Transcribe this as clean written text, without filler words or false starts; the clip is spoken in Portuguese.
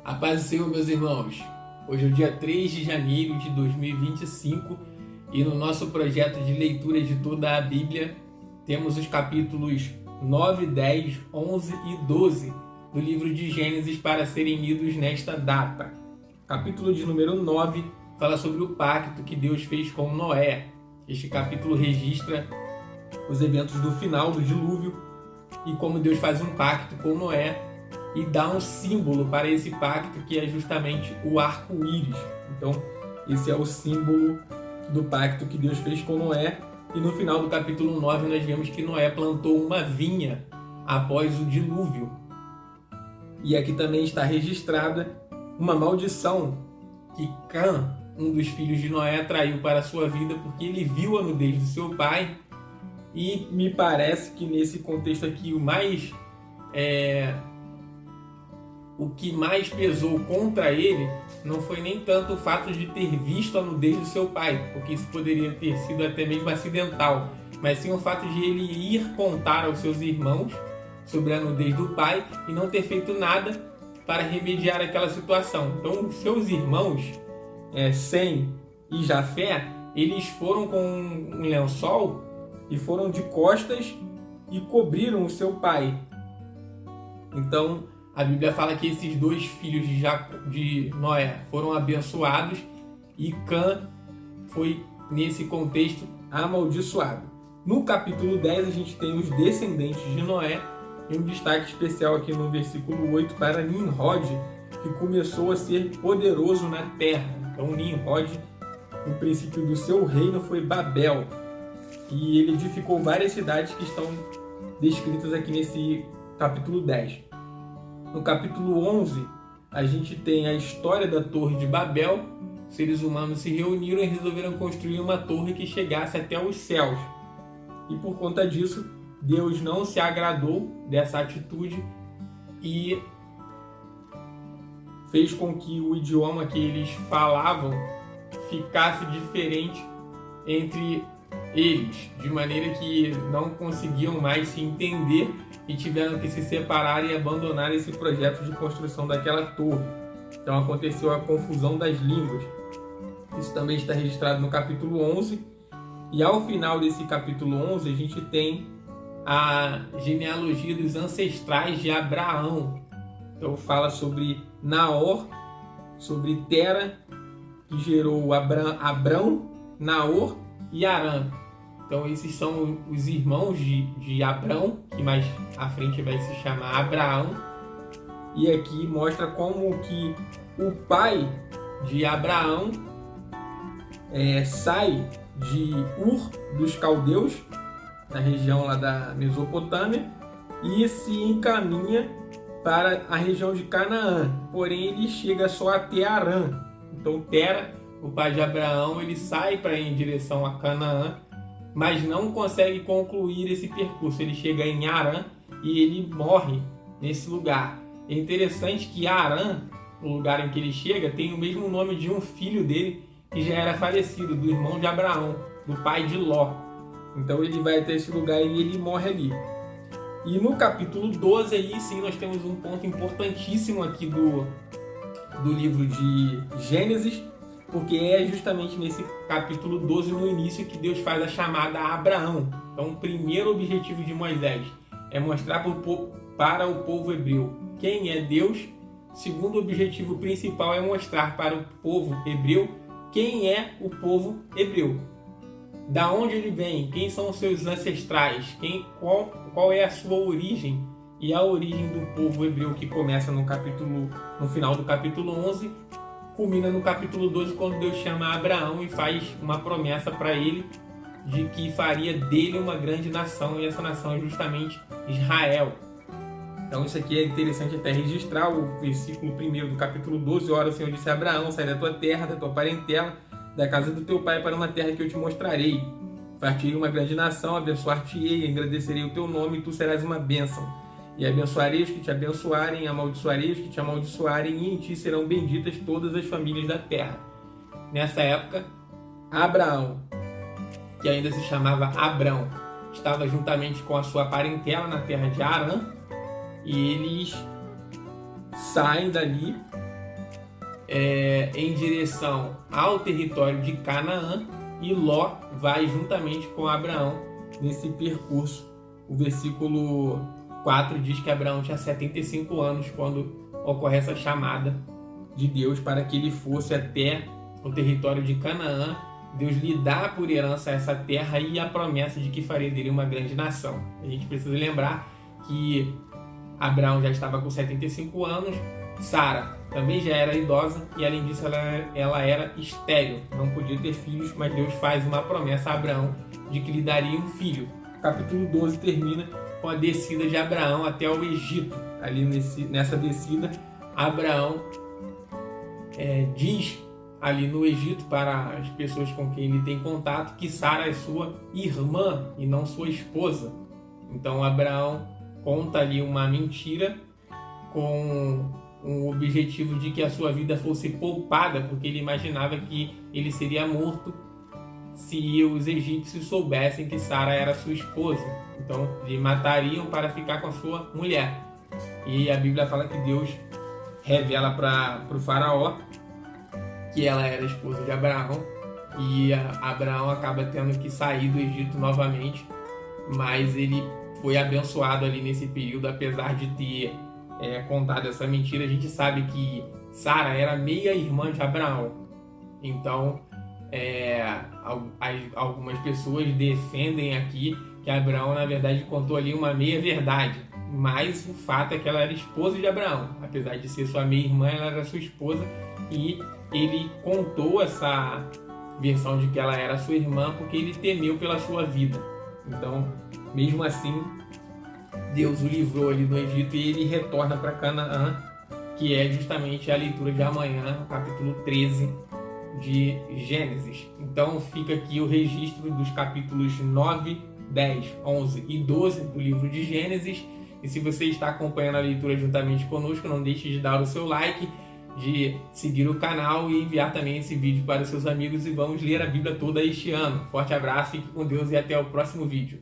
A paz do Senhor, meus irmãos. Hoje é o dia 3 de janeiro de 2025 e no nosso projeto de leitura de toda a Bíblia temos os capítulos 9, 10, 11 e 12 do livro de Gênesis para serem lidos nesta data. Capítulo de número 9 fala sobre o pacto que Deus fez com Noé. Este capítulo registra os eventos do final do dilúvio e como Deus faz um pacto com Noé e dá um símbolo para esse pacto, que é justamente o arco-íris. Então, esse é o símbolo do pacto que Deus fez com Noé. E no final do capítulo 9 nós vemos que Noé plantou uma vinha após o dilúvio. E aqui também está registrada uma maldição que Cã, um dos filhos de Noé, traiu para a sua vida porque ele viu a nudez do seu pai. E me parece que nesse contexto aqui o que mais pesou contra ele não foi nem tanto o fato de ter visto a nudez do seu pai, porque isso poderia ter sido até mesmo acidental, mas sim o fato de ele ir contar aos seus irmãos sobre a nudez do pai e não ter feito nada para remediar aquela situação. Então, os seus irmãos, Sem e Jafé, eles foram com um lençol e foram de costas e cobriram o seu pai. Então, a Bíblia fala que esses dois filhos de Noé foram abençoados e Cã foi, nesse contexto, amaldiçoado. No capítulo 10, a gente tem os descendentes de Noé e um destaque especial aqui no versículo 8 para Nimrod, que começou a ser poderoso na terra. Então, Nimrod, o princípio do seu reino foi Babel, e ele edificou várias cidades que estão descritas aqui nesse capítulo 10. No capítulo 11, a gente tem a história da Torre de Babel. Os seres humanos se reuniram e resolveram construir uma torre que chegasse até os céus. E por conta disso, Deus não se agradou dessa atitude e fez com que o idioma que eles falavam ficasse diferente entre eles, de maneira que não conseguiam mais se entender e tiveram que se separar e abandonar esse projeto de construção daquela torre. Então aconteceu a confusão das línguas. Isso também está registrado no capítulo 11. E ao final desse capítulo 11, a gente tem a genealogia dos ancestrais de Abraão. Então fala sobre Naor, sobre Tera, que gerou Abrão, Naor e Arã. Então esses são os irmãos de Abrão, que mais à frente vai se chamar Abraão. E aqui mostra como que o pai de Abraão sai de Ur dos Caldeus, na região lá da Mesopotâmia, e se encaminha para a região de Canaã. Porém ele chega só até Arã. Então Tera, o pai de Abraão, ele sai para ir em direção a Canaã, mas não consegue concluir esse percurso. Ele chega em Arã e ele morre nesse lugar. É interessante que Arã, o lugar em que ele chega, tem o mesmo nome de um filho dele que já era falecido, do irmão de Abraão, do pai de Ló. Então ele vai até esse lugar e ele morre ali. E no capítulo 12, aí sim, nós temos um ponto importantíssimo aqui do livro de Gênesis, porque é justamente nesse capítulo 12, no início, que Deus faz a chamada a Abraão. Então, o primeiro objetivo de Moisés é mostrar para o povo hebreu quem é Deus. O segundo objetivo principal é mostrar para o povo hebreu quem é o povo hebreu. Da onde ele vem, quem são os seus ancestrais, qual é a sua origem. E a origem do povo hebreu, que começa no final do capítulo 11, culmina no capítulo 12, quando Deus chama Abraão e faz uma promessa para ele de que faria dele uma grande nação, e essa nação é justamente Israel. Então isso aqui é interessante até registrar, o versículo 1 do capítulo 12. Ora, o Senhor disse a Abraão: sai da tua terra, da tua parentela, da casa do teu pai, para uma terra que eu te mostrarei. Far-te-ei uma grande nação, abençoar-te-ei, engrandecerei o teu nome, e tu serás uma bênção. E abençoarei os que te abençoarem, amaldiçoarei os que te amaldiçoarem, e em ti serão benditas todas as famílias da terra. Nessa época, Abraão, que ainda se chamava Abrão, estava juntamente com a sua parentela na terra de Arã, e eles saem dali em direção ao território de Canaã, e Ló vai juntamente com Abraão nesse percurso. O versículo 4 diz que Abraão tinha 75 anos quando ocorre essa chamada de Deus para que ele fosse até o território de Canaã. Deus lhe dá por herança essa terra e a promessa de que faria dele uma grande nação. A gente precisa lembrar que Abraão já estava com 75 anos, Sara também já era idosa e, além disso, ela era estéril, não podia ter filhos, mas Deus faz uma promessa a Abraão de que lhe daria um filho. O capítulo 12 termina com a descida de Abraão até o Egito. Ali nessa descida, Abraão diz ali no Egito para as pessoas com quem ele tem contato que Sara é sua irmã e não sua esposa. Então Abraão conta ali uma mentira com um objetivo de que a sua vida fosse poupada, porque ele imaginava que ele seria morto se os egípcios soubessem que Sara era sua esposa. Então lhe matariam para ficar com a sua mulher. E a Bíblia fala que Deus revela para o faraó que ela era esposa de Abraão, e Abraão acaba tendo que sair do Egito novamente, mas ele foi abençoado ali nesse período, apesar de ter contado essa mentira. A gente sabe que Sara era meia-irmã de Abraão, então algumas pessoas defendem aqui que Abraão na verdade contou ali uma meia-verdade, mas o fato é que ela era esposa de Abraão. Apesar de ser sua meia-irmã, ela era sua esposa, e ele contou essa versão de que ela era sua irmã porque ele temeu pela sua vida. Então, mesmo assim, Deus o livrou ali no Egito e ele retorna para Canaã, que é justamente a leitura de amanhã, capítulo 13 de Gênesis. Então fica aqui o registro dos capítulos 9, 10, 11 e 12 do livro de Gênesis. E se você está acompanhando a leitura juntamente conosco, não deixe de dar o seu like, de seguir o canal e enviar também esse vídeo para os seus amigos, e vamos ler a Bíblia toda este ano. Forte abraço, fique com Deus e até o próximo vídeo.